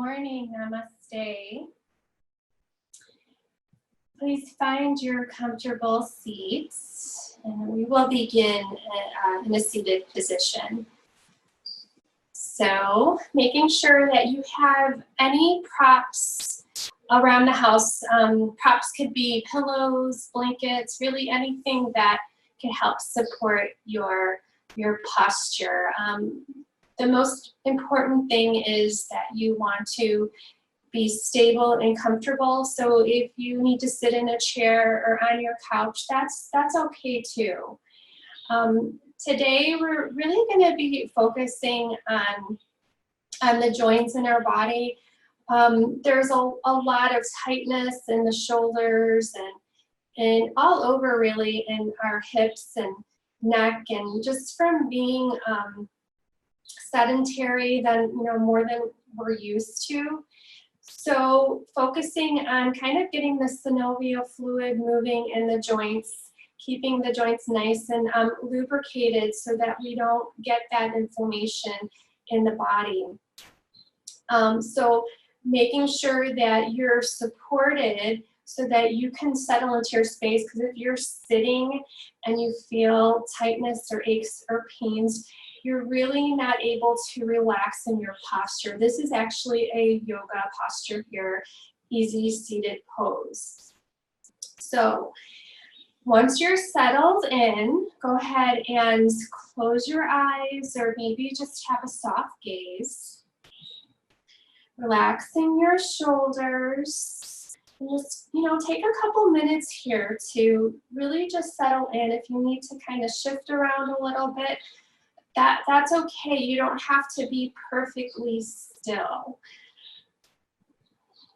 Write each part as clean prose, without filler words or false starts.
morning, namaste. Please find your comfortable seat, and we will begin in a seated position. So, making sure that you have any props around the house. Props could be pillows, blankets, really anything that can help support your posture. The most important thing is that you want to be stable and comfortable. So if you need to sit in a chair or on your couch, that's okay too. Today we're really going to be focusing on the joints in our body. There's a lot of tightness in the shoulders and all over really in our hips and neck, and just from being sedentary more than we're used to. So focusing on kind of getting the synovial fluid moving in the joints, keeping the joints nice and lubricated so that we don't get that inflammation in the body. So making sure that you're supported so that you can settle into your space, because if you're sitting and you feel tightness or aches or pains, you're really not able to relax in your posture. This is actually a yoga posture here, easy seated pose. So once you're settled in, go ahead and close your eyes or maybe just have a soft gaze. Relaxing your shoulders. And just, take a couple minutes here to really just settle in. If you need to kind of shift around a little bit, that's okay. You don't have to be perfectly still.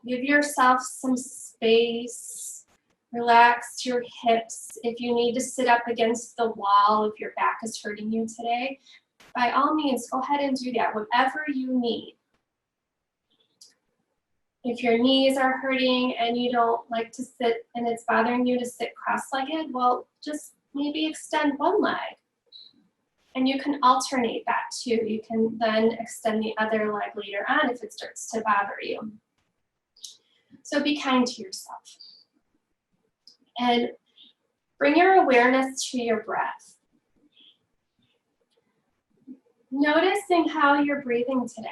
Give yourself some space. Relax your hips. If you need to sit up against the wall, if your back is hurting you today, by all means, go ahead and do that, whatever you need. If your knees are hurting and you don't like to sit and it's bothering you to sit cross-legged, well, just maybe extend one leg. And you can alternate that too. You can then extend the other leg later on if it starts to bother you. So be kind to yourself. And bring your awareness to your breath. Noticing how you're breathing today.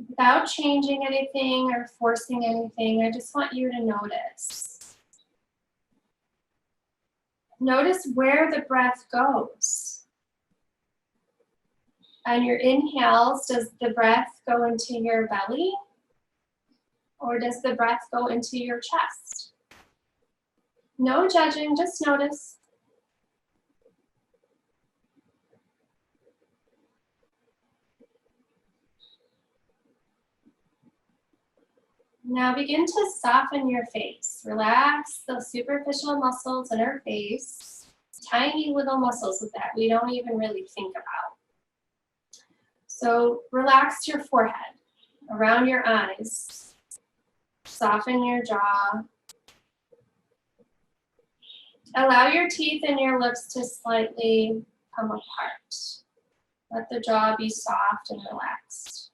Without changing anything or forcing anything, I just want you to notice. Notice where the breath goes. On your inhales, does the breath go into your belly? Or does the breath go into your chest? No judging, just notice. Now begin to soften your face. Relax the superficial muscles in our face. Tiny little muscles with that we don't even really think about. So relax your forehead, around your eyes. Soften your jaw. Allow your teeth and your lips to slightly come apart. Let the jaw be soft and relaxed.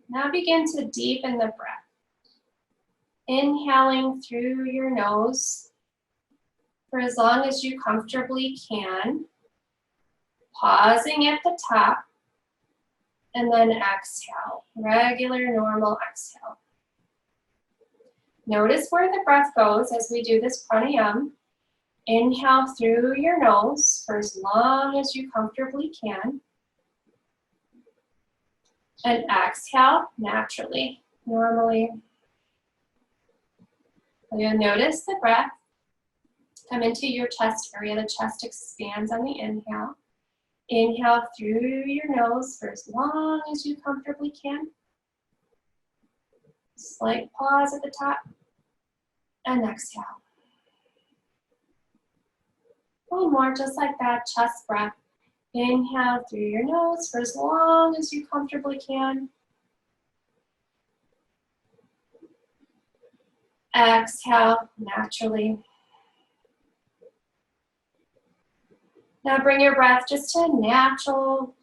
Now begin to deepen the breath. Inhaling through your nose for as long as you comfortably can. Pausing at the top. And then exhale. Regular, normal exhale. Notice where the breath goes as we do this pranayama. Inhale through your nose for as long as you comfortably can. And exhale naturally, normally. You'll notice the breath come into your chest area. The chest expands on the inhale. Inhale through your nose for as long as you comfortably can. Slight pause at the top. And exhale. One more, just like that, chest breath. Inhale through your nose for as long as you comfortably can. Exhale naturally. Now bring your breath just to a natural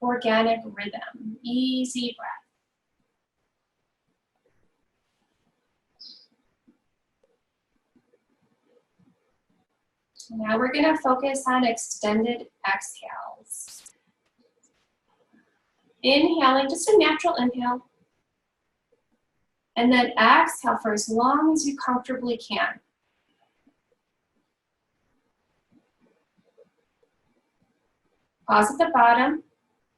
organic rhythm. Easy breath. Now we're going to focus on extended exhales. Inhaling, just a natural inhale. And then exhale for as long as you comfortably can. Pause at the bottom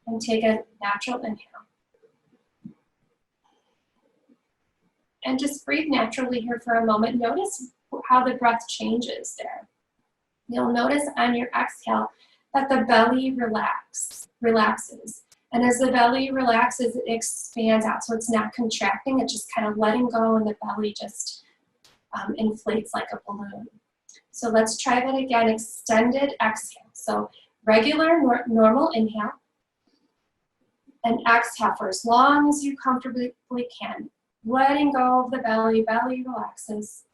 and take a natural inhale. And just breathe naturally here for a moment. Notice how the breath changes there. You'll notice on your exhale that the belly relaxes. And as the belly relaxes, it expands out. So it's not contracting, it's just kind of letting go, and the belly just inflates like a balloon. So let's try that again, extended exhale. So regular, normal inhale. And exhale for as long as you comfortably can. Letting go of the belly, belly relaxes.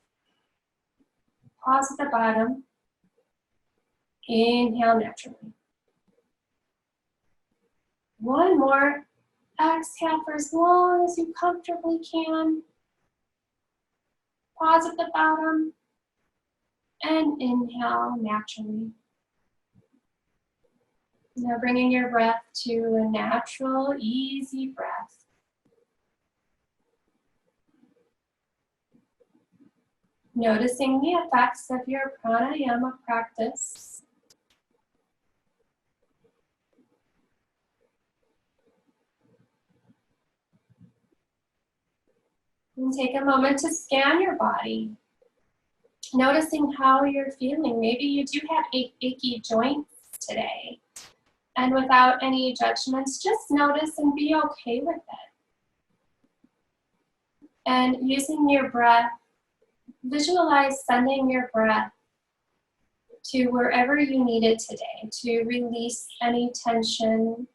Pause at the bottom. Inhale naturally. One more. Exhale for as long as you comfortably can. Pause at the bottom. And inhale naturally. Now bringing your breath to a natural, easy breath. Noticing the effects of your pranayama practice. And take a moment to scan your body. Noticing how you're feeling. Maybe you do have achy joints today. And without any judgments, just notice and be okay with it. And using your breath, visualize sending your breath to wherever you need it today to release any tension,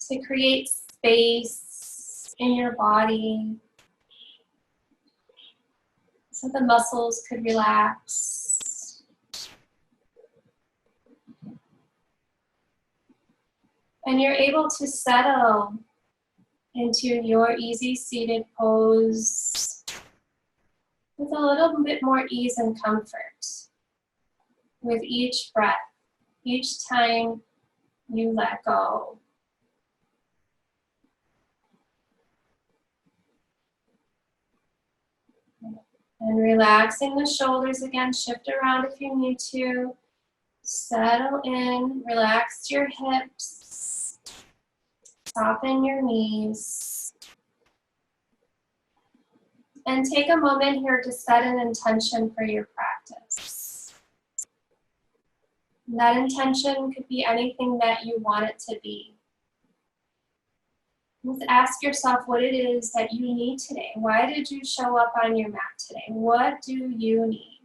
to create space in your body so the muscles could relax. And you're able to settle into your easy seated pose with a little bit more ease and comfort with each breath, each time you let go. And relaxing the shoulders again, shift around if you need to. Settle in, relax your hips, soften your knees. And take a moment here to set an intention for your practice. And that intention could be anything that you want it to be. Just ask yourself what it is that you need today. Why did you show up on your mat today? What do you need?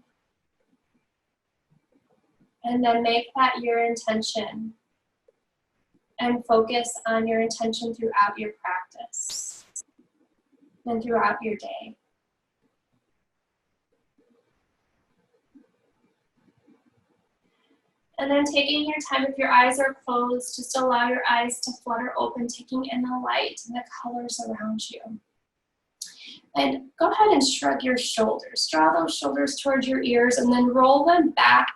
And then make that your intention and focus on your intention throughout your practice and throughout your day. And then taking your time, if your eyes are closed, just allow your eyes to flutter open, taking in the light and the colors around you. And go ahead and shrug your shoulders. Draw those shoulders towards your ears and then roll them back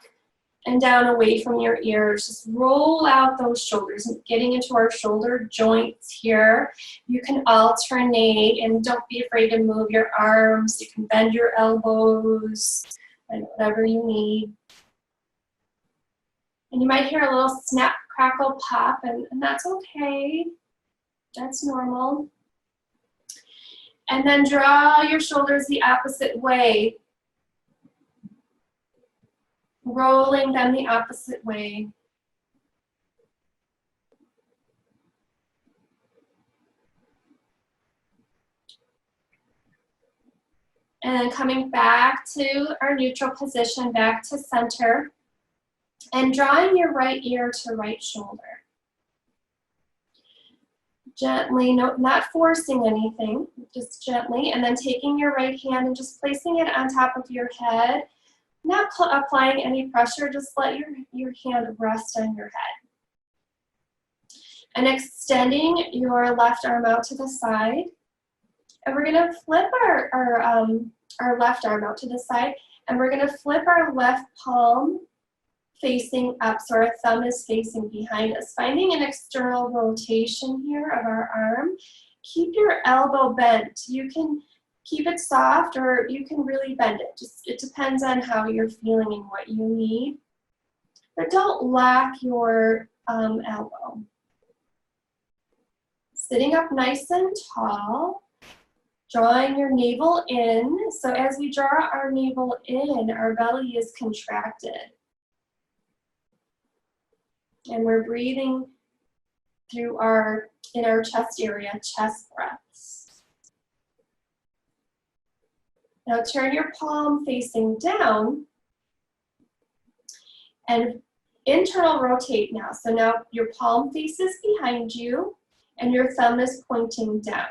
and down away from your ears. Just roll out those shoulders, getting into our shoulder joints here. You can alternate and don't be afraid to move your arms. You can bend your elbows and whatever you need. And you might hear a little snap, crackle, pop, and that's okay. That's normal. And then draw your shoulders the opposite way. Rolling them the opposite way. And then coming back to our neutral position, back to center. And drawing your right ear to right shoulder. Gently, not forcing anything, just gently. And then taking your right hand and just placing it on top of your head. Not applying any pressure, just let your hand rest on your head. And extending your left arm out to the side. And we're gonna flip our left arm out to the side, and we're gonna flip our left palm facing up, so our thumb is facing behind us. Finding an external rotation here of our arm. Keep your elbow bent. You can keep it soft, or you can really bend it. It depends on how you're feeling and what you need. But don't lock your elbow. Sitting up nice and tall. Drawing your navel in. So as we draw our navel in, our belly is contracted. And we're breathing through in our chest area, chest breaths. Now turn your palm facing down and internal rotate now. So now your palm faces behind you and your thumb is pointing down.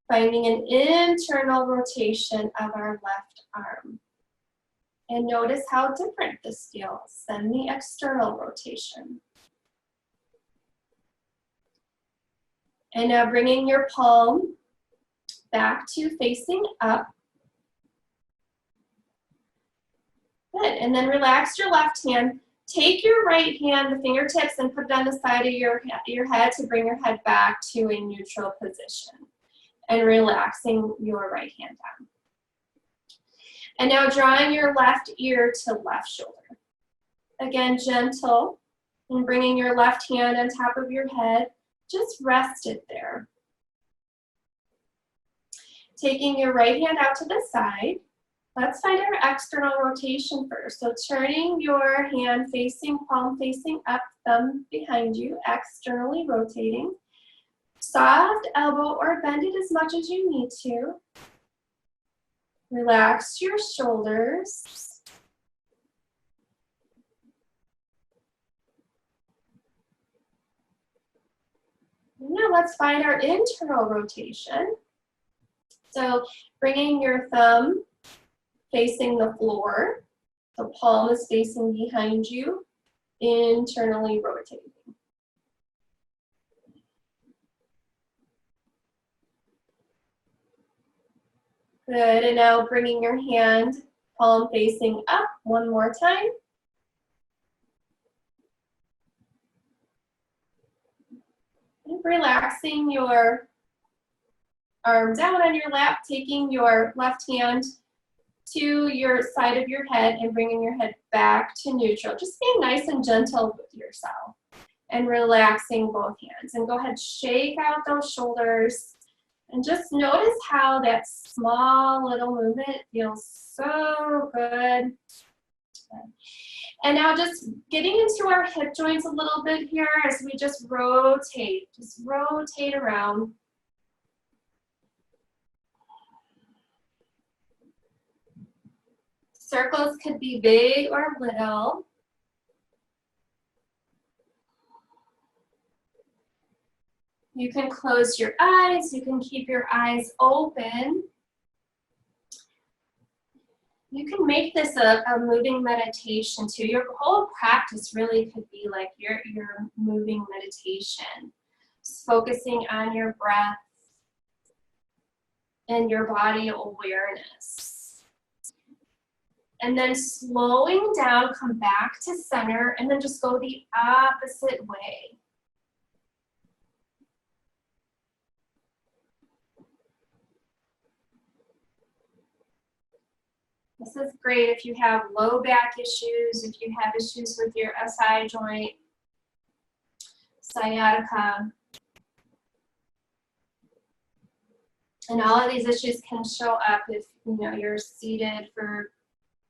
Finding an internal rotation of our left arm. And notice how different this feels than the external rotation. And now bringing your palm back to facing up. Good, and then relax your left hand. Take your right hand, the fingertips, and put it on the side of your head to bring your head back to a neutral position. And relaxing your right hand down. And now drawing your left ear to left shoulder. Again, gentle, and bringing your left hand on top of your head. Just rest it there. Taking your right hand out to the side. Let's find our external rotation first. So turning your hand facing, palm facing up, thumb behind you, externally rotating. Soft elbow or bend it as much as you need to. Relax your shoulders. Now let's find our internal rotation. So bringing your thumb facing the floor, the palm is facing behind you, internally rotating. Good, and now bringing your hand, palm facing up one more time. And relaxing your arm down on your lap, taking your left hand to your side of your head and bringing your head back to neutral. Just being nice and gentle with yourself and relaxing both hands. And go ahead, shake out those shoulders. And just notice how that small little movement feels so good. And now just getting into our hip joints a little bit here as we just rotate around. Circles could be big or little. You can close your eyes, you can keep your eyes open. You can make this a moving meditation too. Your whole practice really could be like your moving meditation. Just focusing on your breath and your body awareness. And then slowing down, come back to center, and then just go the opposite way. This is great if you have low back issues, if you have issues with your SI joint, sciatica. And all of these issues can show up if you're seated for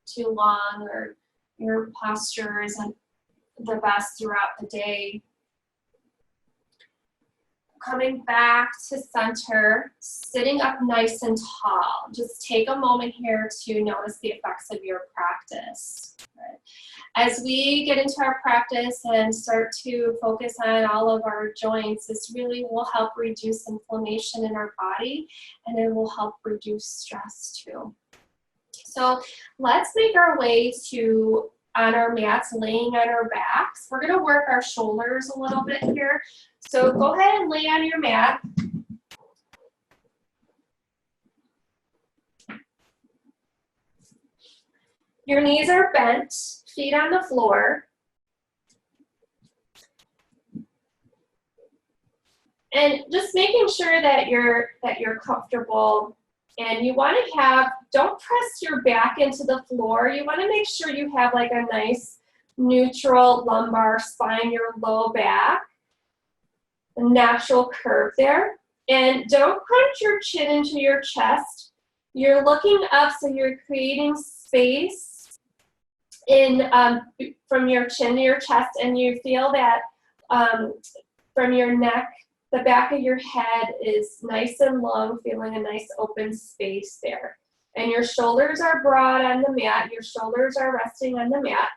too long or your posture isn't the best throughout the day. Coming back to center, sitting up nice and tall. Just take a moment here to notice the effects of your practice. Right? As we get into our practice and start to focus on all of our joints, this really will help reduce inflammation in our body, and it will help reduce stress too. So let's make our way to on our mats, laying on our backs. We're gonna work our shoulders a little bit here. So go ahead and lay on your mat. Your knees are bent, feet on the floor. And just making sure that you're comfortable, and you want to have, don't press your back into the floor. You want to make sure you have like a nice neutral lumbar spine, your low back, a natural curve there. And don't crunch your chin into your chest. You're looking up, so you're creating space in from your chin to your chest, and you feel that from your neck, the back of your head is nice and long, feeling a nice open space there. And your shoulders are broad on the mat. Your shoulders are resting on the mat.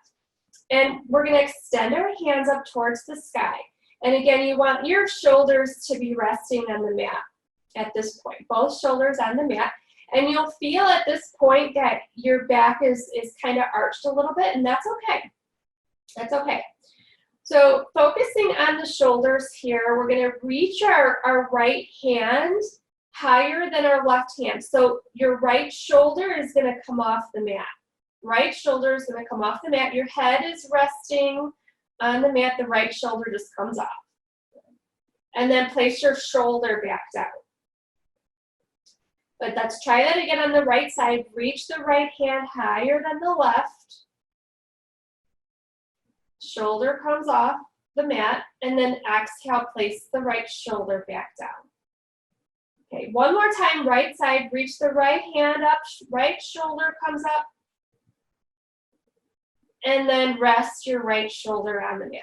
And we're going to extend our hands up towards the sky. And again, you want your shoulders to be resting on the mat at this point, both shoulders on the mat. And you'll feel at this point that your back is kind of arched a little bit, and that's okay. That's okay. So focusing on the shoulders here, we're going to reach our right hand higher than our left hand. So your right shoulder is going to come off the mat. Right shoulder is going to come off the mat. Your head is resting on the mat. The right shoulder just comes off. And then place your shoulder back down. But let's try that again on the right side. Reach the right hand higher than the left. Shoulder comes off the mat, and then exhale, place the right shoulder back down. Okay, one more time, right side, reach the right hand up, right shoulder comes up, and then rest your right shoulder on the mat.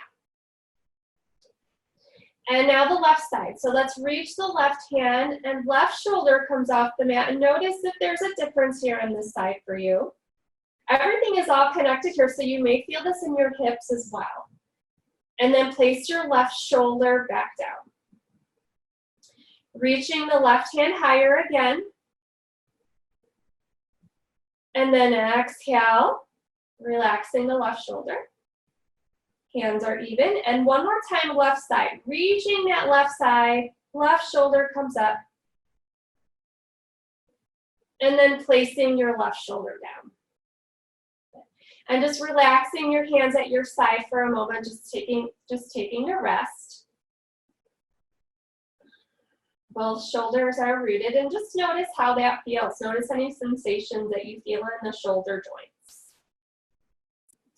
And now the left side. So let's reach the left hand, and left shoulder comes off the mat, and notice if there's a difference here on this side for you. Everything is all connected here, so you may feel this in your hips as well. And then place your left shoulder back down. Reaching the left hand higher again. And then exhale, relaxing the left shoulder. Hands are even. And one more time, left side. Reaching that left side, left shoulder comes up. And then placing your left shoulder down. And just relaxing your hands at your side for a moment, just taking a rest. Both shoulders are rooted, and just notice how that feels. Notice any sensations that you feel in the shoulder joints.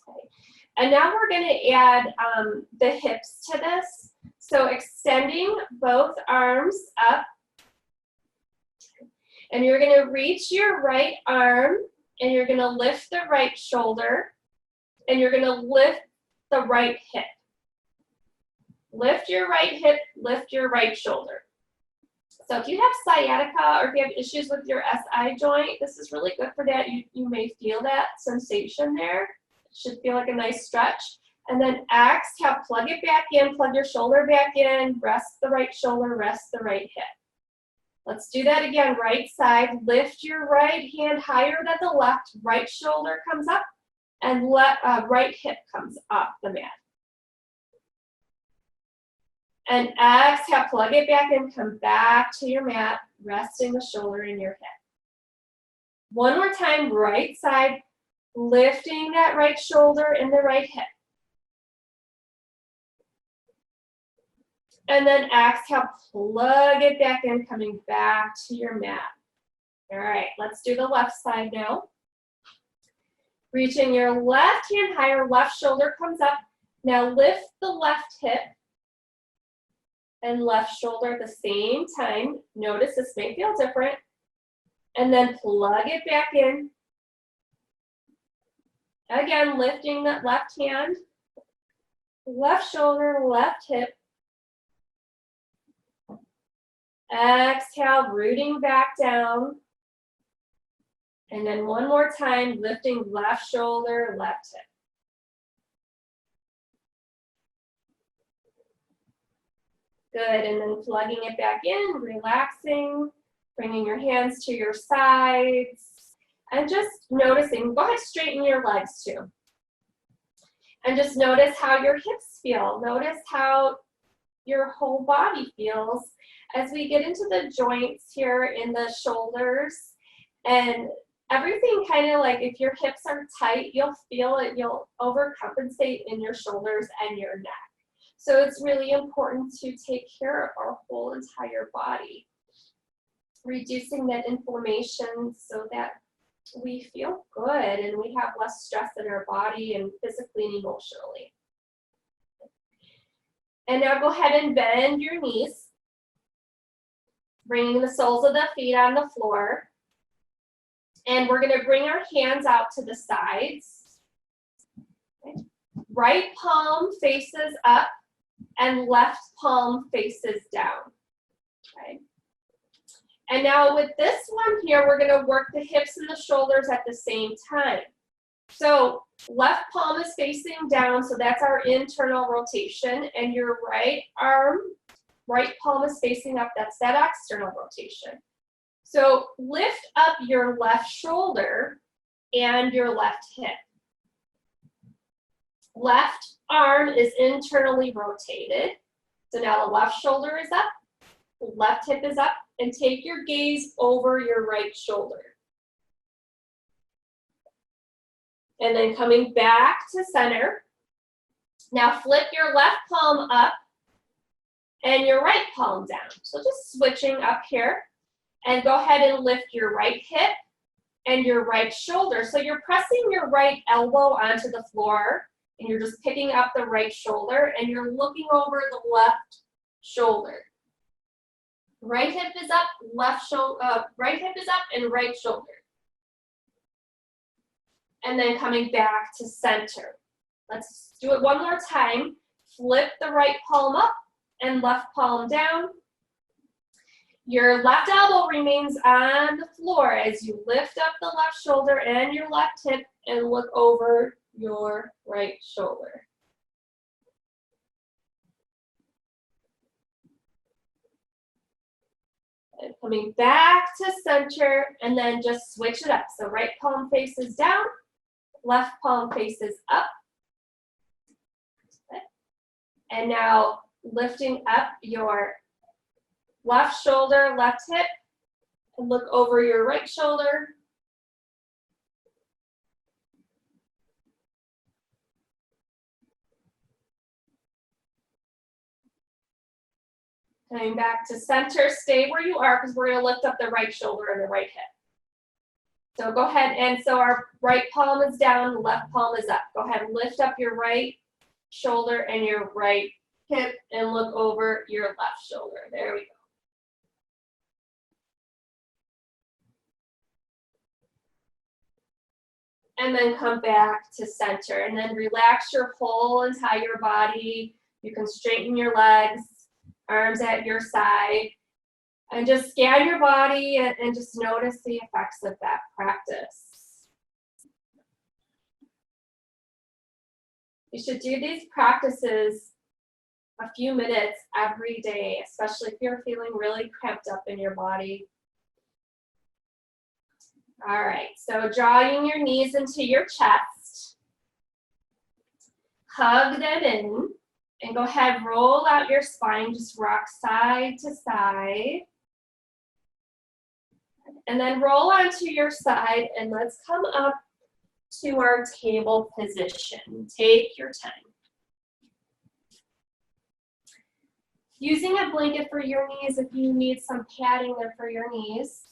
Okay. And now we're going to add the hips to this. So extending both arms up, and you're going to reach your right arm, and you're going to lift the right shoulder, and you're going to lift the right hip. Lift your right hip, lift your right shoulder. So if you have sciatica, or if you have issues with your SI joint, this is really good for that. You may feel that sensation there. It should feel like a nice stretch. And then exhale, plug it back in, plug your shoulder back in, rest the right shoulder, rest the right hip. Let's do that again. Right side, lift your right hand higher than the left, right shoulder comes up, and right hip comes off the mat. And exhale, plug it back in, come back to your mat, resting the shoulder in your hip. One more time, right side, lifting that right shoulder and the right hip. And then exhale, plug it back in, coming back to your mat. All right, let's do the left side now. Reaching your left hand higher, left shoulder comes up. Now lift the left hip and left shoulder at the same time. Notice this may feel different. And then plug it back in. Again, lifting that left hand, left shoulder, left hip. Exhale, rooting back down. And then one more time, lifting left shoulder, left hip. Good, and then plugging it back in, relaxing, bringing your hands to your sides. And just noticing, go ahead, straighten your legs too. And just notice how your hips feel. Notice how your whole body feels as we get into the joints here in the shoulders. And everything kind of like, if your hips are tight, you'll feel it, you'll overcompensate in your shoulders and your neck. So it's really important to take care of our whole entire body, reducing that inflammation so that we feel good and we have less stress in our body and physically and emotionally. And now go ahead and bend your knees, bringing the soles of the feet on the floor. And we're going to bring our hands out to the sides. Okay. Right palm faces up and left palm faces down. Okay. And now with this one here, we're going to work the hips and the shoulders at the same time. So left palm is facing down, so that's our internal rotation, and your right arm, right palm is facing up, that's that external rotation. So lift up your left shoulder and your left hip. Left arm is internally rotated. So now the left shoulder is up, left hip is up, and take your gaze over your right shoulder. And then coming back to center. Now flip your left palm up and your right palm down. So just switching up here. And go ahead and lift your right hip and your right shoulder. So you're pressing your right elbow onto the floor and you're just picking up the right shoulder and you're looking over the left shoulder. Right hip is up, left shoulder, right hip is up and right shoulder. And then coming back to center. Let's do it one more time. Flip the right palm up and left palm down. Your left elbow remains on the floor as you lift up the left shoulder and your left hip and look over your right shoulder. And coming back to center and then just switch it up. So right palm faces down, left palm faces up. And now lifting up your left shoulder, left hip, and look over your right shoulder. Coming back to center, stay where you are because we're going to lift up the right shoulder and the right hip. So go ahead, and so our right palm is down, left palm is up. Go ahead and lift up your right shoulder and your right hip and look over your left shoulder. There we go. And then come back to center and then relax your whole entire body. You can straighten your legs, arms at your side, and just scan your body and just notice the effects of that practice. You should do these practices a few minutes every day, especially if you're feeling really cramped up in your body. All right, so drawing your knees into your chest, hug them in, and go ahead, roll out your spine, just rock side to side. And then roll onto your side, and let's come up to our table position. Take your time. Using a blanket for your knees if you need some padding there for your knees.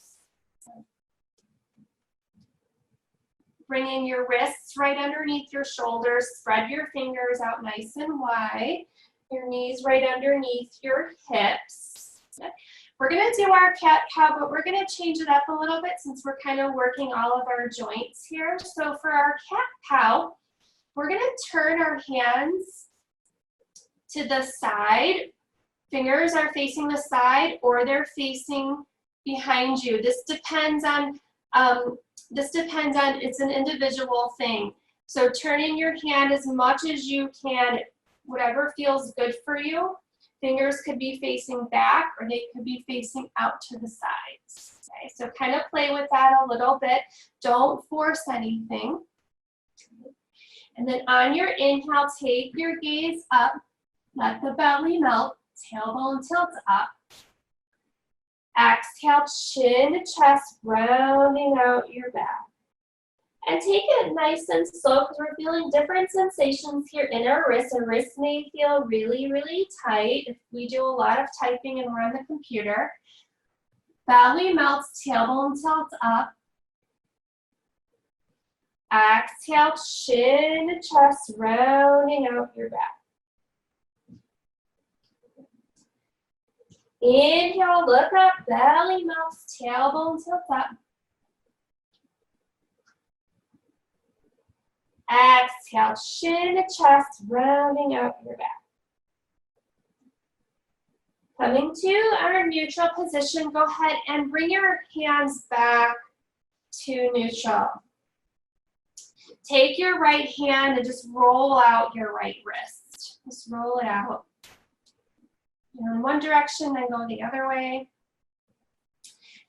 Bringing your wrists right underneath your shoulders. Spread your fingers out nice and wide. Your knees right underneath your hips. We're going to do our cat-cow, but we're going to change it up a little bit since we're kind of working all of our joints here. So for our cat-cow, we're going to turn our hands to the side. Fingers are facing the side or they're facing behind you. This depends on it's an individual thing. So turning your hand as much as you can, whatever feels good for you. Fingers could be facing back or they could be facing out to the sides. Okay, so kind of play with that a little bit. Don't force anything. And then on your inhale, take your gaze up. Let the belly melt. Tailbone tilts up. Exhale, chin to chest, rounding out your back. And take it nice and slow because we're feeling different sensations here in our wrists. Our wrists may feel really, really tight if we do a lot of typing and we're on the computer. Belly melts, tailbone tilts up. Exhale, chin to chest, rounding out your back. Inhale, look up, belly melts, tailbone tilts up. Exhale, chin to chest, rounding out your back. Coming to our neutral position, go ahead and bring your hands back to neutral. Take your right hand and just roll out your right wrist. Just roll it out. In one direction, then go the other way.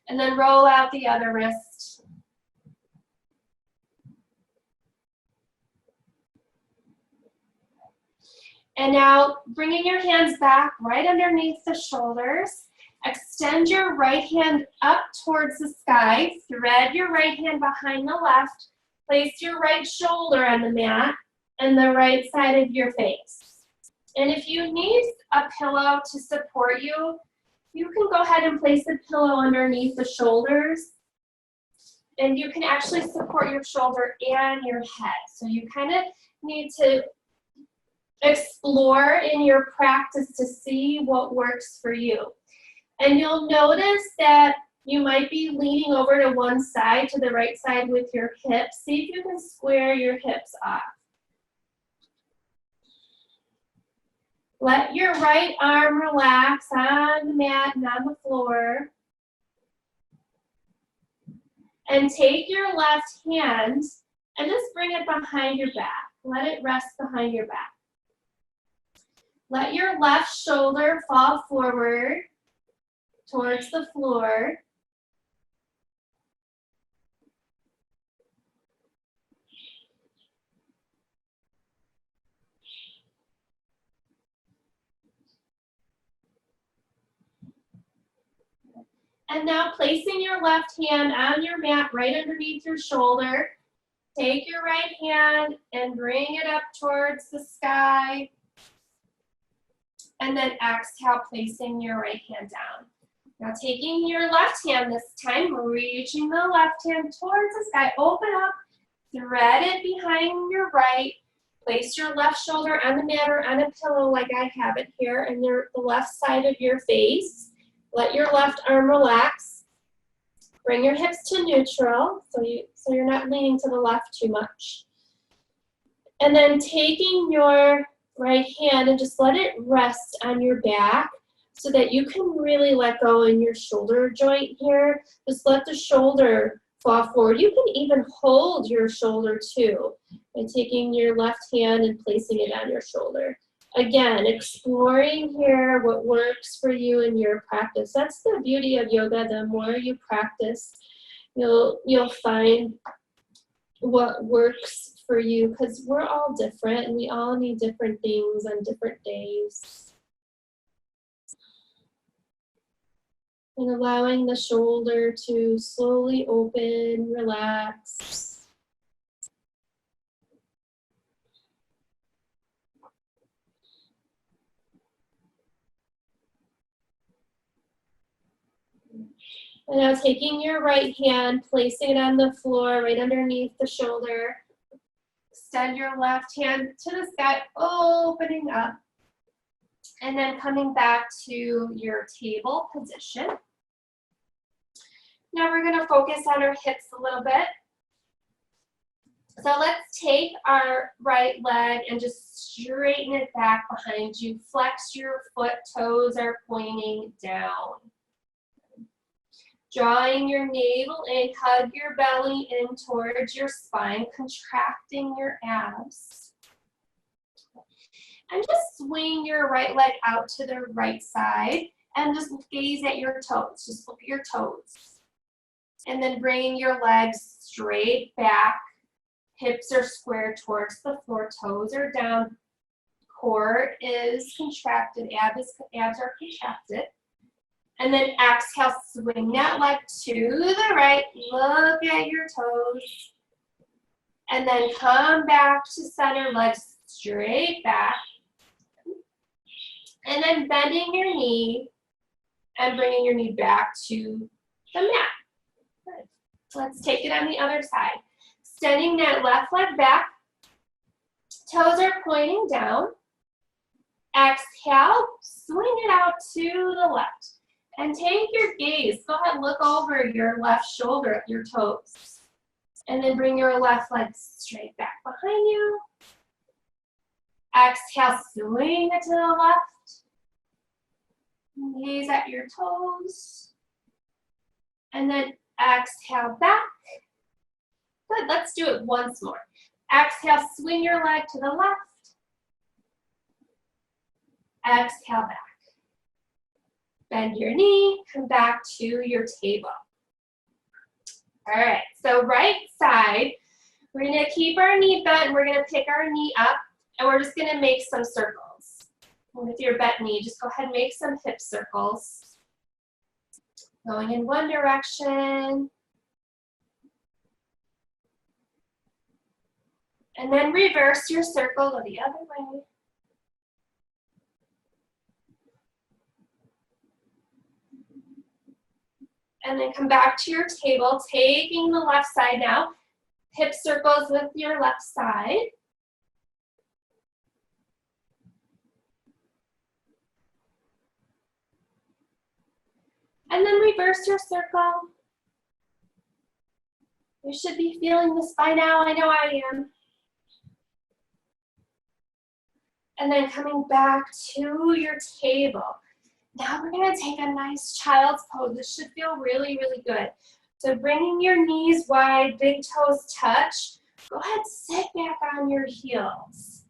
And then roll out the other wrist. And now bringing your hands back right underneath the shoulders. Extend your right hand up towards the sky. Thread your right hand behind the left. Place your right shoulder on the mat and the right side of your face. And if you need a pillow to support you, you can go ahead and place a pillow underneath the shoulders. And you can actually support your shoulder and your head. So you kind of need to explore in your practice to see what works for you. And you'll notice that you might be leaning over to one side, to the right side with your hips. See if you can square your hips off. Let your right arm relax on the mat and on the floor. And take your left hand and just bring it behind your back. Let it rest behind your back. Let your left shoulder fall forward towards the floor. And now placing your left hand on your mat right underneath your shoulder. Take your right hand and bring it up towards the sky. And then exhale, placing your right hand down. Now taking your left hand this time, reaching the left hand towards the sky. Open up, thread it behind your right. Place your left shoulder on the mat or on a pillow like I have it here, and the left side of your face. Let your left arm relax. Bring your hips to neutral, so you're not leaning to the left too much. And then taking your right hand and just let it rest on your back so that you can really let go in your shoulder joint here. Just let the shoulder fall forward. You can even hold your shoulder too by taking your left hand and placing it on your shoulder. Again, exploring here what works for you in your practice. That's the beauty of yoga. The more you practice, you'll find what works for you, because we're all different and we all need different things on different days. And allowing the shoulder to slowly open, relax. And now taking your right hand, placing it on the floor right underneath the shoulder. Extend your left hand to the sky, opening up. And then coming back to your table position. Now we're going to focus on our hips a little bit. So let's take our right leg and just straighten it back behind you. Flex your foot, toes are pointing down. Drawing your navel in, hug your belly in towards your spine, contracting your abs. And just swing your right leg out to the right side and just gaze at your toes. Just look at your toes. And then bringing your legs straight back. Hips are square towards the floor, toes are down. Core is contracted, abs are contracted. And then exhale, swing that leg to the right. Look at your toes. And then come back to center, legs straight back. And then bending your knee and bringing your knee back to the mat. Good. Let's take it on the other side. Extending that left leg back. Toes are pointing down. Exhale, swing it out to the left. And take your gaze, go ahead, look over your left shoulder at your toes. And then bring your left leg straight back behind you. Exhale, swing it to the left. Gaze at your toes. And then exhale back. Good, let's do it once more. Exhale, swing your leg to the left. Exhale back. Bend your knee, come back to your table. All right, so right side, we're gonna keep our knee bent and we're gonna pick our knee up and we're just gonna make some circles. With your bent knee, just go ahead and make some hip circles. Going in one direction. And then reverse your circle, go the other way. And then come back to your table, taking the left side now. Hip circles with your left side. And then reverse your circle. You should be feeling this by now, I know I am. And then coming back to your table. Now we're gonna take a nice child's pose. This should feel really, really good. So bringing your knees wide, big toes touch. Go ahead, sit back on your heels.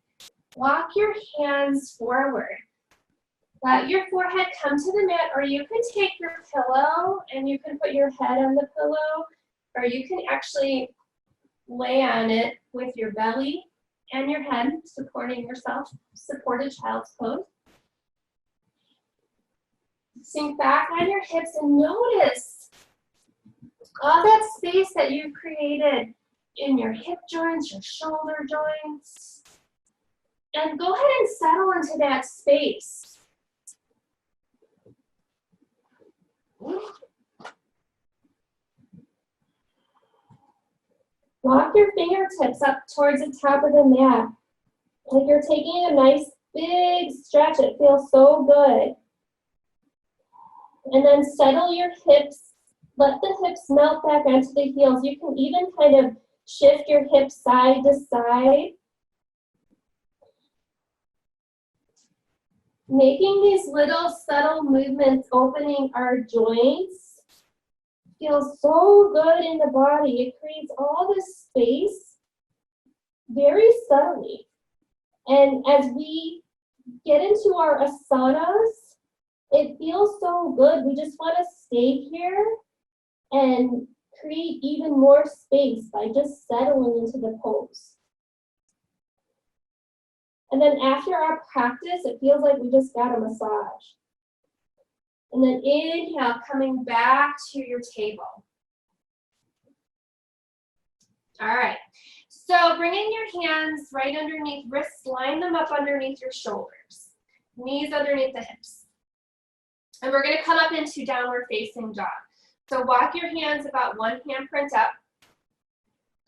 Walk your hands forward. Let your forehead come to the mat, or you can take your pillow and you can put your head on the pillow, or you can actually lay on it with your belly and your head, supporting yourself, supported child's pose. Sink back on your hips and notice all that space that you've created in your hip joints, your shoulder joints. And go ahead and settle into that space. Walk your fingertips up towards the top of the mat. Like you're taking a nice big stretch. It feels so good. And then settle your hips. Let the hips melt back onto the heels. You can even kind of shift your hips side to side. Making these little subtle movements, opening our joints, feels so good in the body. It creates all this space very subtly. And as we get into our asanas, it feels so good. We just want to stay here and create even more space by just settling into the pose. And then after our practice, it feels like we just got a massage. And then inhale, coming back to your table. All right, so bringing your hands right underneath wrists, line them up underneath your shoulders. Knees underneath the hips. And we're gonna come up into downward facing dog. So walk your hands about one handprint up.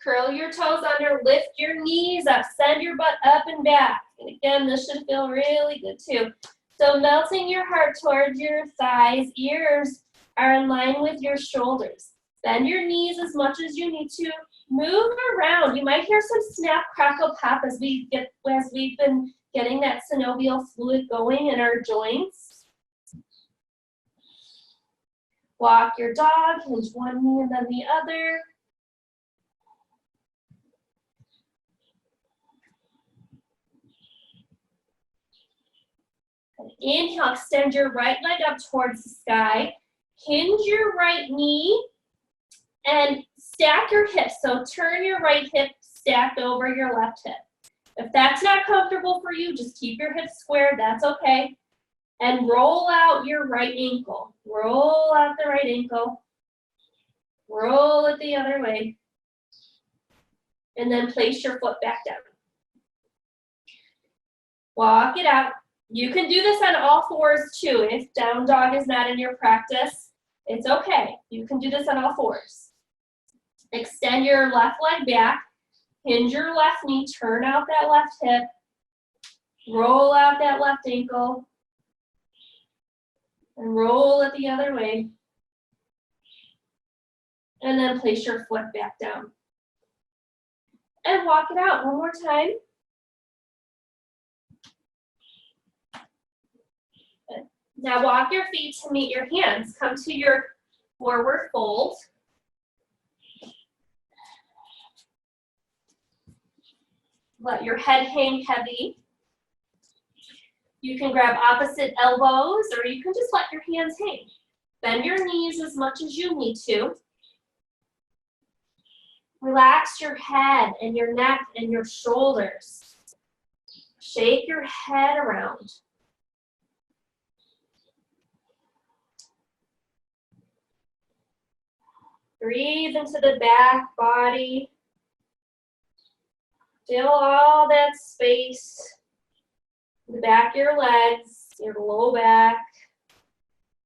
Curl your toes under, lift your knees up, send your butt up and back. And again, this should feel really good too. So melting your heart towards your thighs, ears are in line with your shoulders. Bend your knees as much as you need to. Move around. You might hear some snap, crackle, pop as we've been getting that synovial fluid going in our joints. Walk your dog, hinge one knee and then the other. And inhale, extend your right leg up towards the sky. Hinge your right knee And stack your hips. So turn your right hip stacked over your left hip. If that's not comfortable for you, just keep your hips square, that's okay. And roll out your right ankle. Roll out the right ankle. Roll it the other way. And then place your foot back down. Walk it out. You can do this on all fours too. If down dog is not in your practice, it's okay. You can do this on all fours. Extend your left leg back. Hinge your left knee. Turn out that left hip. Roll out that left ankle. And roll it the other way. And then place your foot back down. And walk it out one more time. Good. Now walk your feet to meet your hands. Come to your forward fold. Let your head hang heavy. You can grab opposite elbows, or you can just let your hands hang. Bend your knees as much as you need to. Relax your head and your neck and your shoulders. Shake your head around. Breathe into the back body. Feel all that space in the back of your legs, your low back.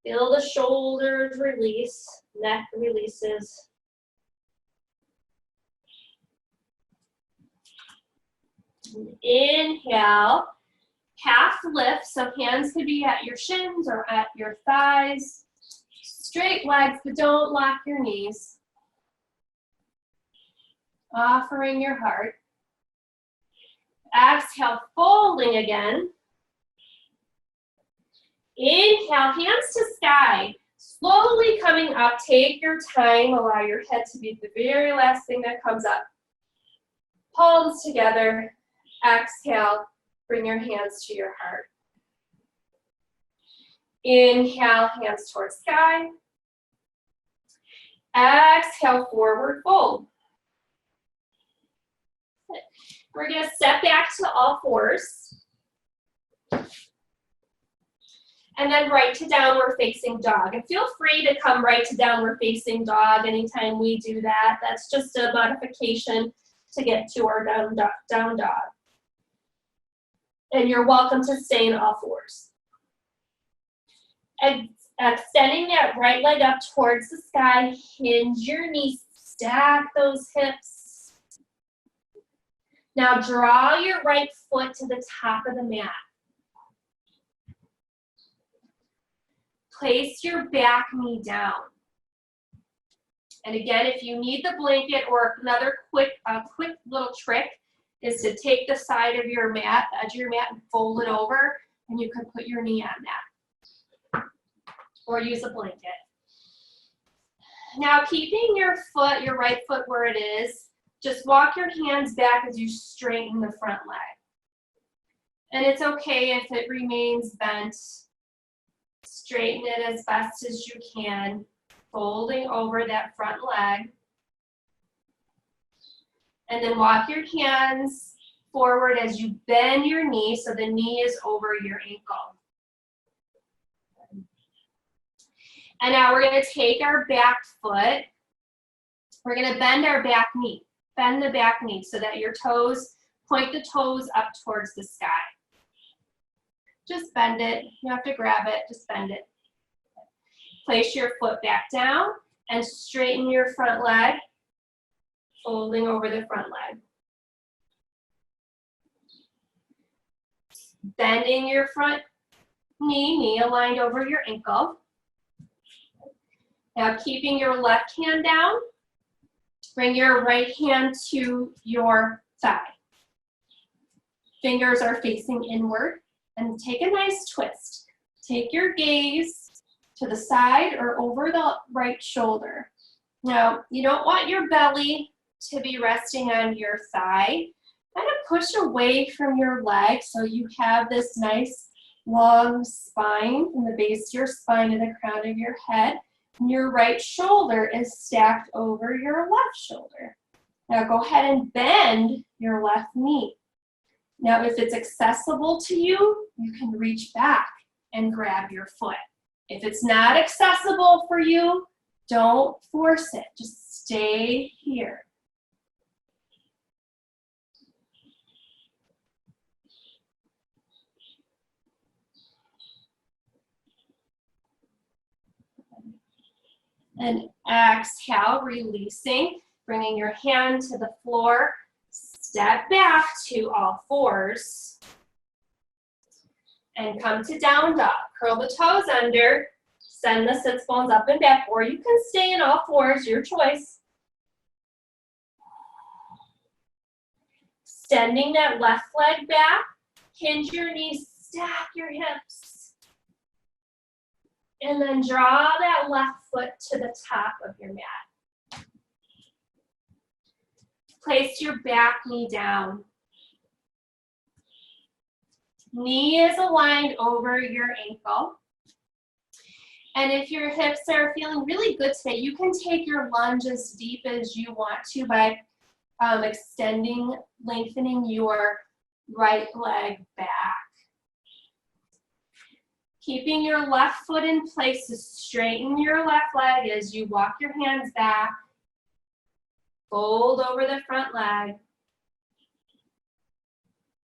Feel the shoulders release, neck releases. Inhale, half lift, so hands could be at your shins or at your thighs. Straight legs, but don't lock your knees. Offering your heart. Exhale, folding again. Inhale, hands to sky. Slowly coming up, take your time, allow your head to be the very last thing that comes up. Palms together. Exhale, bring your hands to your heart. Inhale, hands towards sky. Exhale, forward fold. We're going to step back to all fours. And then right to downward facing dog. And feel free to come right to downward facing dog anytime we do that. That's just a modification to get to our down dog. And you're welcome to stay in all fours. And extending that right leg up towards the sky, hinge your knees, stack those hips. Now draw your right foot to the top of the mat. Place your back knee down. And again, if you need the blanket, or another quick little trick is to take the side of your mat, the edge of your mat, and fold it over, and you can put your knee on that. Or use a blanket. Now keeping your foot, your right foot where it is, just walk your hands back as you straighten the front leg. And it's okay if it remains bent. Straighten it as best as you can, folding over that front leg. And then walk your hands forward as you bend your knee so the knee is over your ankle. And now we're going to take our back foot. We're going to bend our back knee. Bend the back knee so that your toes, point the toes up towards the sky. Just bend it. You don't have to grab it, just bend it. Place your foot back down and straighten your front leg, folding over the front leg. Bending your front knee aligned over your ankle. Now keeping your left hand down, bring your right hand to your thigh. Fingers are facing inward. And take a nice twist. Take your gaze to the side or over the right shoulder. Now, you don't want your belly to be resting on your thigh. Kind of push away from your leg so you have this nice long spine from the base of your spine to the crown of your head. Your right shoulder is stacked over your left shoulder. Now go ahead and bend your left knee. Now if it's accessible to you, you can reach back and grab your foot. If it's not accessible for you, don't force it. Just stay here. And exhale, releasing, bringing your hand to the floor. Step back to all fours. And come to down dog. Curl the toes under. Send the sits bones up and back, or you can stay in all fours, your choice. Extending that left leg back. Hinge your knees, stack your hips. And then draw that left foot to the top of your mat. Place your back knee down. Knee is aligned over your ankle. And if your hips are feeling really good today, you can take your lunge as deep as you want to by extending, lengthening your right leg back. Keeping your left foot in place to straighten your left leg as you walk your hands back. Fold over the front leg.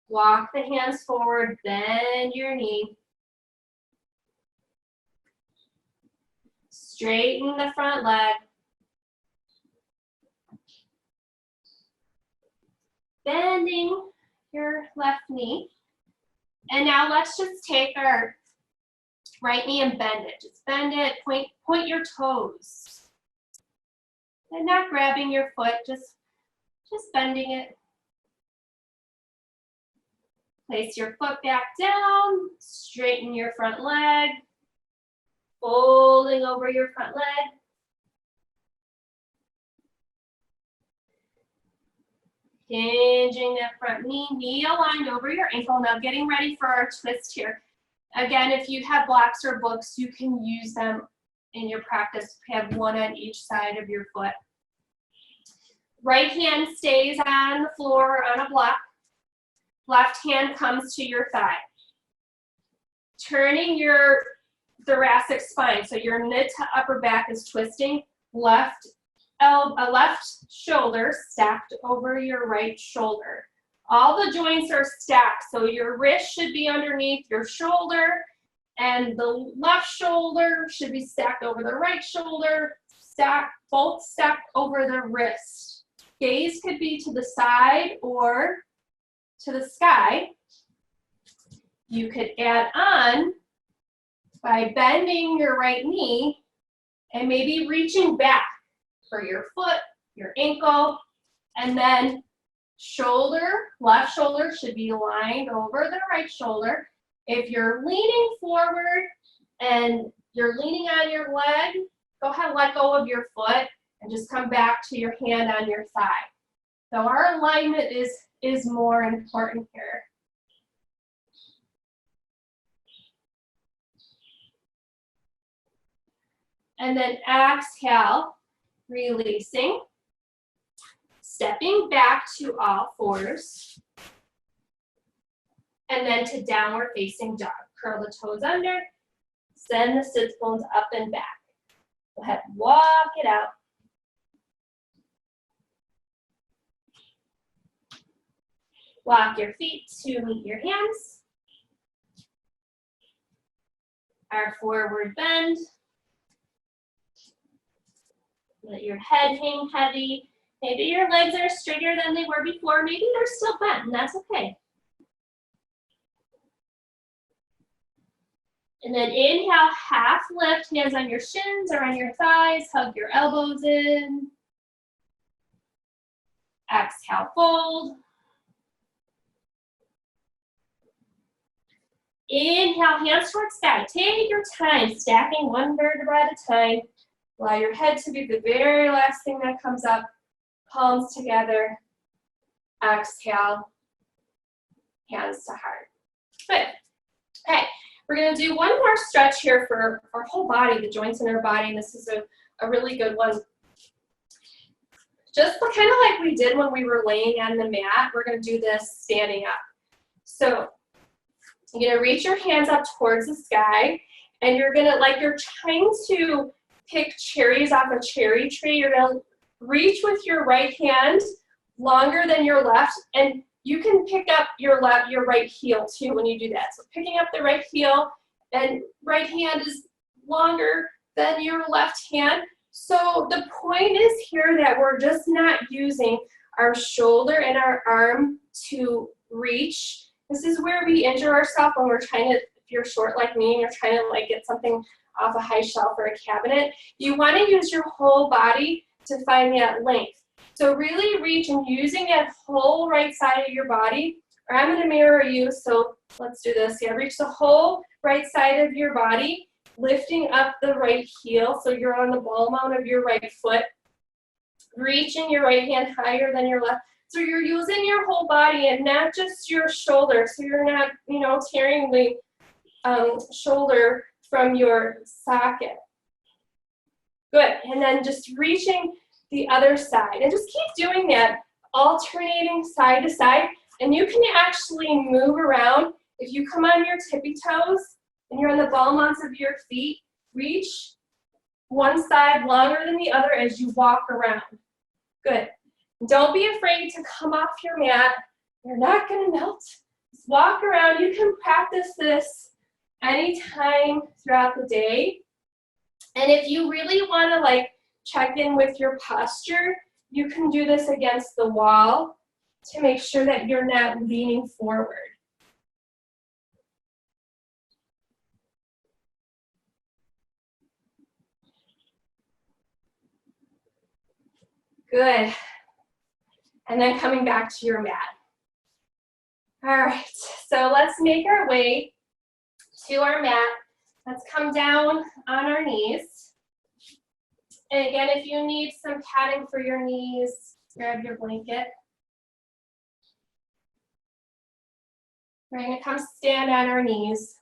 Walk the hands forward, bend your knee. Straighten the front leg. Bending your left knee. And now let's just take our right knee and bend it. Just bend it, point your toes. And not grabbing your foot, just bending it. Place your foot back down, straighten your front leg, folding over your front leg. Hinging that front knee, knee aligned over your ankle. Now getting ready for our twist here. Again, if you have blocks or books, you can use them in your practice. Have one on each side of your foot. Right hand stays on the floor on a block. Left hand comes to your thigh. Turning your thoracic spine, so your mid to upper back is twisting. Left shoulder stacked over your right shoulder. All the joints are stacked, so your wrist should be underneath your shoulder, and the left shoulder should be stacked over the right shoulder, both stacked over the wrist. Gaze could be to the side or to the sky. You could add on by bending your right knee and maybe reaching back for your foot, your ankle, and then left shoulder should be lined over the right shoulder. If you're leaning forward and you're leaning on your leg, go ahead and let go of your foot and just come back to your hand on your thigh. So our alignment is more important here. And then exhale, releasing. Stepping back to all fours. And then to downward facing dog. Curl the toes under. Send the sits bones up and back. Go ahead, walk it out. Walk your feet to meet your hands. Our forward bend. Let your head hang heavy. Maybe your legs are straighter than they were before. Maybe they're still bent, and that's okay. And then inhale, half lift, hands on your shins or on your thighs. Hug your elbows in. Exhale, fold. Inhale, hands towards sky. Take your time, stacking one vertebra at a time. Allow your head to be the very last thing that comes up. Palms together. Exhale, hands to heart. Good. Okay, We're gonna do one more stretch here for our whole body, the joints in our body, and this is a really good one. Just kind of like we did when we were laying on the mat, we're gonna do this standing up. So you're gonna reach your hands up towards the sky, and you're gonna, like you're trying to pick cherries off a cherry tree, you're gonna reach with your right hand longer than your left, and you can pick up your right heel too when you do that. So picking up the right heel, and right hand is longer than your left hand. So the point is here that we're just not using our shoulder and our arm to reach. This is where we injure ourselves when we're trying to, if you're short like me and you're trying to like get something off a high shelf or a cabinet, you want to use your whole body to find that length. So really reach and using that whole right side of your body, or I'm going to mirror you, so let's do this. Yeah, reach the whole right side of your body, lifting up the right heel, so you're on the ball mount of your right foot, reaching your right hand higher than your left. So you're using your whole body and not just your shoulder, so you're not, you know, tearing the shoulder from your socket. Good, and then just reaching the other side, and just keep doing that, alternating side to side, and you can actually move around. If you come on your tippy toes and you're on the ball mounts of your feet, reach one side longer than the other as you walk around. Good. Don't be afraid to come off your mat. You're not going to melt. Just walk around. You can practice this anytime throughout the day. And if you really want to like check in with your posture, you can do this against the wall to make sure that you're not leaning forward. Good. And then coming back to your mat. All right, so let's make our way to our mat. Let's come down on our knees. And again, if you need some padding for your knees, grab your blanket. We're going to come stand on our knees.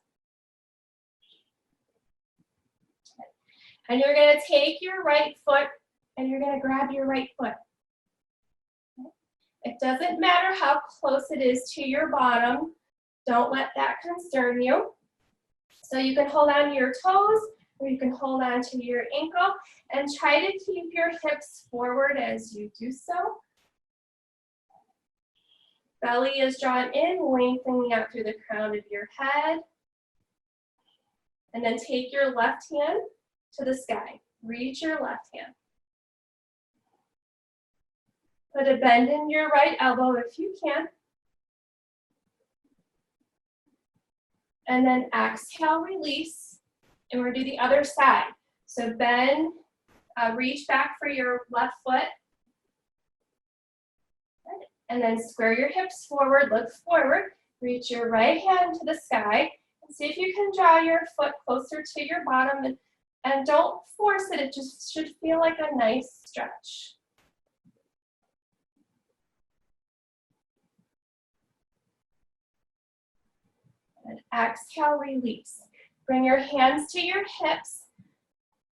And you're going to take your right foot and you're going to grab your right foot. It doesn't matter how close it is to your bottom. Don't let that concern you. So you can hold on to your toes or you can hold on to your ankle and try to keep your hips forward as you do so. Belly is drawn in, lengthening out through the crown of your head. And then take your left hand to the sky. Reach your left hand. Put a bend in your right elbow if you can. And then exhale, release. And we're going to do the other side. So bend, reach back for your left foot. And then square your hips forward, look forward. Reach your right hand to the sky. And see if you can draw your foot closer to your bottom. And don't force it, it just should feel like a nice stretch. And exhale, release. Bring your hands to your hips.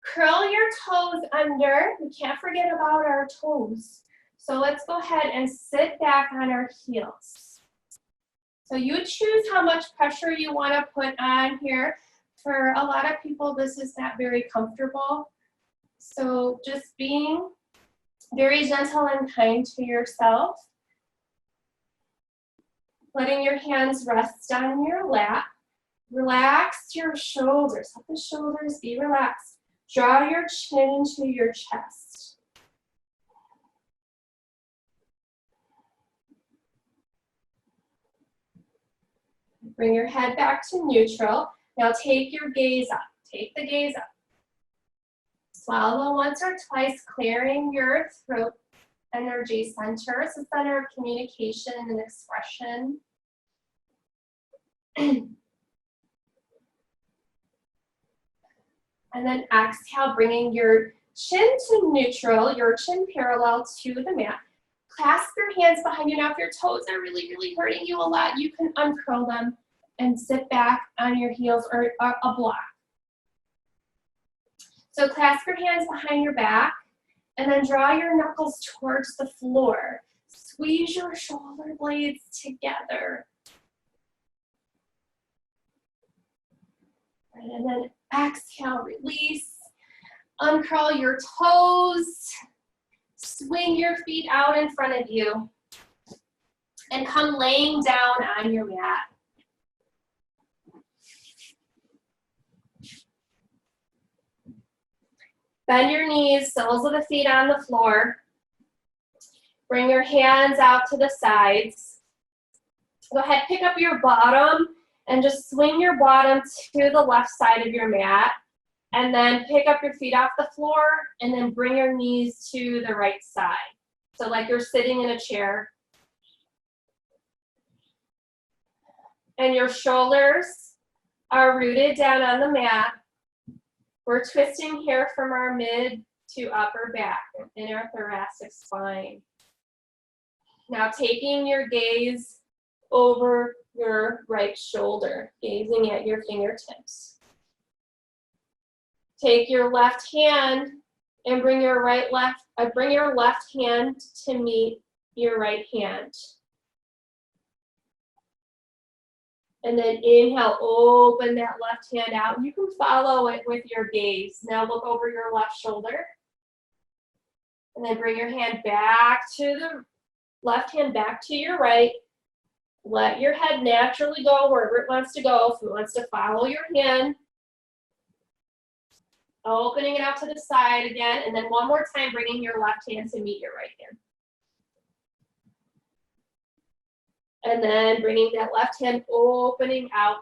Curl your toes under. We can't forget about our toes. So let's go ahead and sit back on our heels. So you choose how much pressure you want to put on here. For a lot of people, this is not very comfortable. So just being very gentle and kind to yourself. Letting your hands rest on your lap. Relax your shoulders. Let the shoulders be relaxed. Draw your chin to your chest. Bring your head back to neutral. Now take your gaze up. Take the gaze up. Swallow once or twice, clearing your throat energy center. It's the center of communication and expression. And then exhale, bringing your chin to neutral, your chin parallel to the mat. Clasp your hands behind you. Now, if your toes are really, really hurting you a lot, you can uncurl them and sit back on your heels or a block. So clasp your hands behind your back and then draw your knuckles towards the floor. Squeeze your shoulder blades together. And then exhale, release. Uncurl your toes. Swing your feet out in front of you. And come laying down on your mat. Bend your knees, soles of the feet on the floor. Bring your hands out to the sides. Go ahead, pick up your bottom and just swing your bottom to the left side of your mat. And then pick up your feet off the floor and then bring your knees to the right side. So like you're sitting in a chair. And your shoulders are rooted down on the mat. We're twisting here from our mid to upper back, inner thoracic spine. Now taking your gaze over your right shoulder, gazing at your fingertips. Take your left hand and bring your left hand to meet your right hand. And then inhale, open that left hand out. You can follow it with your gaze. Now look over your left shoulder. And then bring your hand back to the left hand back to your right. Let your head naturally go wherever it wants to go. If it wants to follow your hand. Opening it out to the side again. And then one more time, bringing your left hand to meet your right hand. And then bringing that left hand, opening out.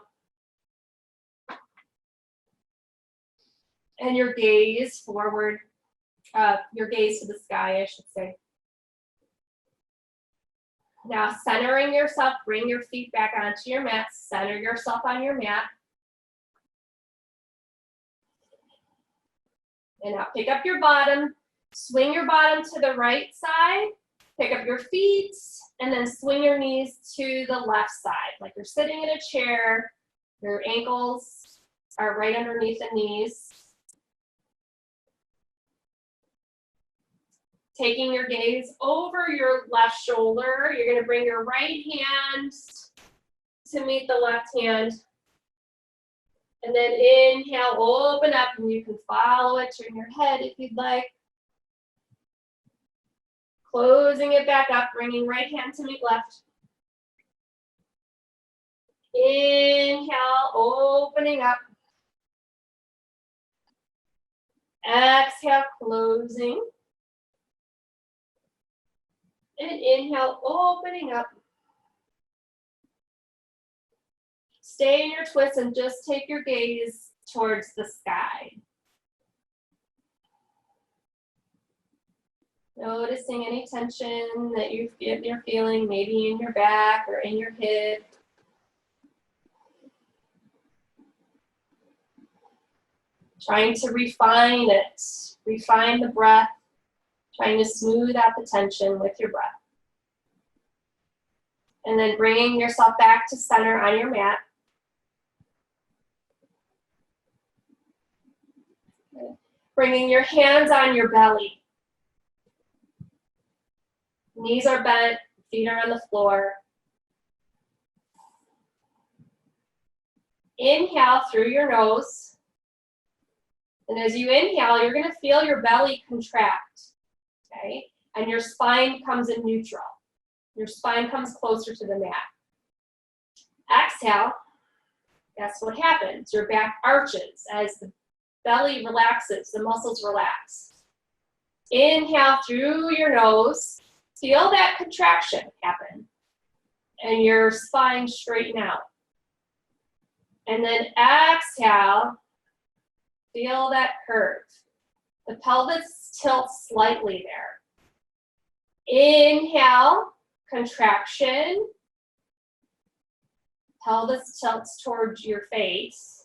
And your gaze forward, your gaze to the sky, I should say. Now centering yourself, bring your feet back onto your mat, center yourself on your mat. And now pick up your bottom, swing your bottom to the right side, pick up your feet, and then swing your knees to the left side, like you're sitting in a chair. Your ankles are right underneath the knees. Taking your gaze over your left shoulder, you're going to bring your right hand to meet the left hand. And then inhale, open up, and you can follow it, turn your head if you'd like. Closing it back up, bringing right hand to meet left. Inhale, opening up. Exhale, closing. And inhale, opening up. Stay in your twist and just take your gaze towards the sky. Noticing any tension that you're feeling, maybe in your back or in your hip. Trying to refine it, refine the breath, trying to smooth out the tension with your breath. And then bringing yourself back to center on your mat. Bringing your hands on your belly. Knees are bent, feet are on the floor. Inhale through your nose. And as you inhale, you're going to feel your belly contract, okay? And your spine comes in neutral. Your spine comes closer to the mat. Exhale, guess what happens? Your back arches as the belly relaxes, the muscles relax. Inhale through your nose. Feel that contraction happen. And your spine straighten out. And then exhale. Feel that curve. The pelvis tilts slightly there. Inhale, contraction. Pelvis tilts towards your face.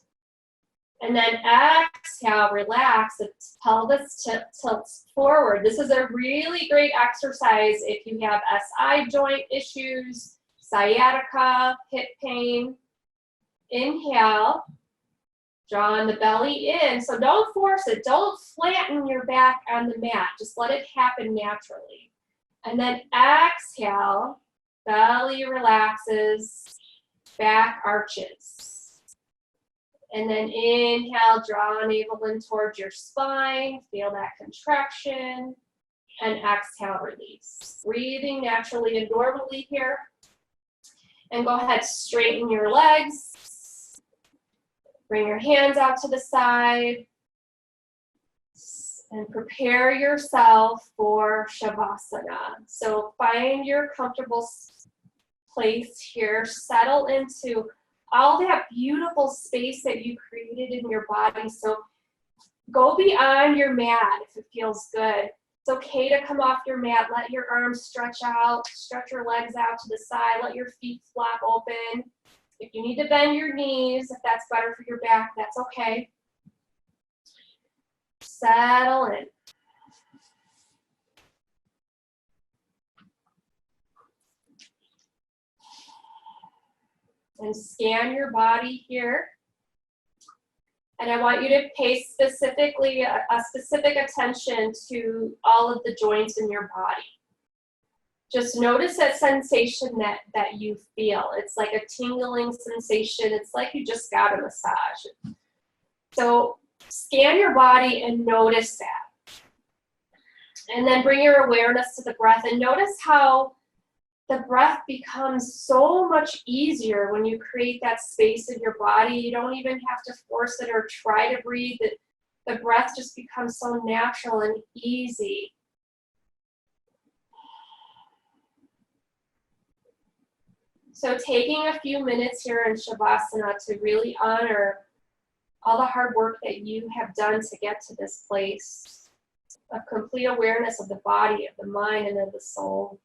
And then exhale, relax. The pelvis tilts forward. This is a really great exercise if you have SI joint issues, sciatica, hip pain. Inhale, drawing the belly in. So don't force it. Don't flatten your back on the mat. Just let it happen naturally. And then exhale, belly relaxes, back arches. And then inhale, draw navel in towards your spine. Feel that contraction. And exhale, release. Breathing naturally and normally here. And go ahead, straighten your legs. Bring your hands out to the side. And prepare yourself for Shavasana. So find your comfortable place here. Settle into all that beautiful space that you created in your body. So go beyond your mat if it feels good. It's okay to come off your mat. Let your arms stretch out. Stretch your legs out to the side. Let your feet flap open. If you need to bend your knees, if that's better for your back, that's okay. Settle in. And scan your body here. And I want you to pay specifically a specific attention to all of the joints in your body. Just notice that sensation that you feel. It's like a tingling sensation. It's like you just got a massage. So scan your body and notice that. And then bring your awareness to the breath and notice how the breath becomes so much easier when you create that space in your body. You don't even have to force it or try to breathe. The breath just becomes so natural and easy. So taking a few minutes here in Shavasana to really honor all the hard work that you have done to get to this place of complete awareness of the body, of the mind, and of the soul.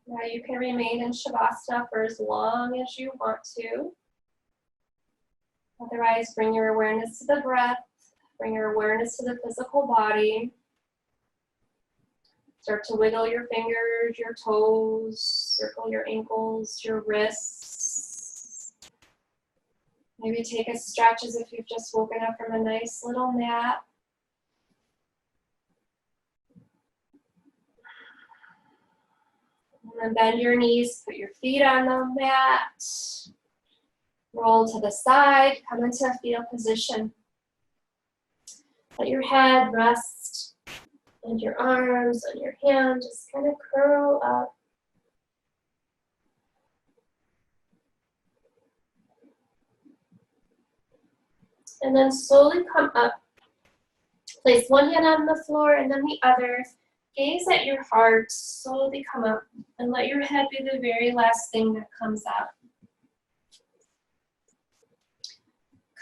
Now you can remain in Shavasana for as long as you want to. Otherwise, bring your awareness to the breath, bring your awareness to the physical body. Start to wiggle your fingers, your toes, circle your ankles, your wrists. Maybe take a stretch as if you've just woken up from a nice little nap. And then bend your knees, put your feet on the mat. Roll to the side, come into a fetal position. Let your head rest, and your arms and your hands just kind of curl up. And then slowly come up. Place one hand on the floor and then the other. Gaze at your heart, slowly come up, and let your head be the very last thing that comes up.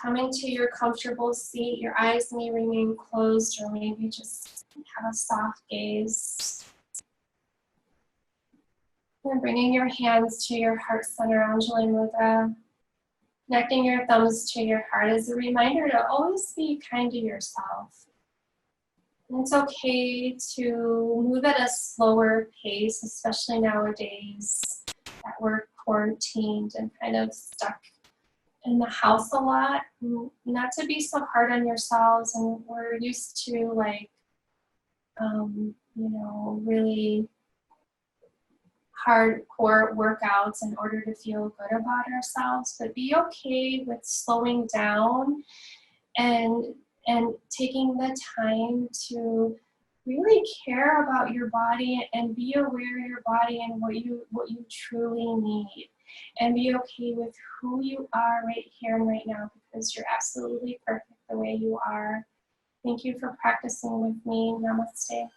Coming to your comfortable seat, your eyes may remain closed or maybe just have a soft gaze. And bringing your hands to your heart center, Anjali Mudra. Connecting your thumbs to your heart is a reminder to always be kind to yourself. And it's okay to move at a slower pace, especially nowadays that we're quarantined and kind of stuck in the house a lot. Not to be so hard on yourselves, and we're used to really hardcore workouts in order to feel good about ourselves, but be okay with slowing down and taking the time to really care about your body and be aware of your body and what you truly need, and be okay with who you are right here and right now, because you're absolutely perfect the way you are. Thank you for practicing with me. Namaste.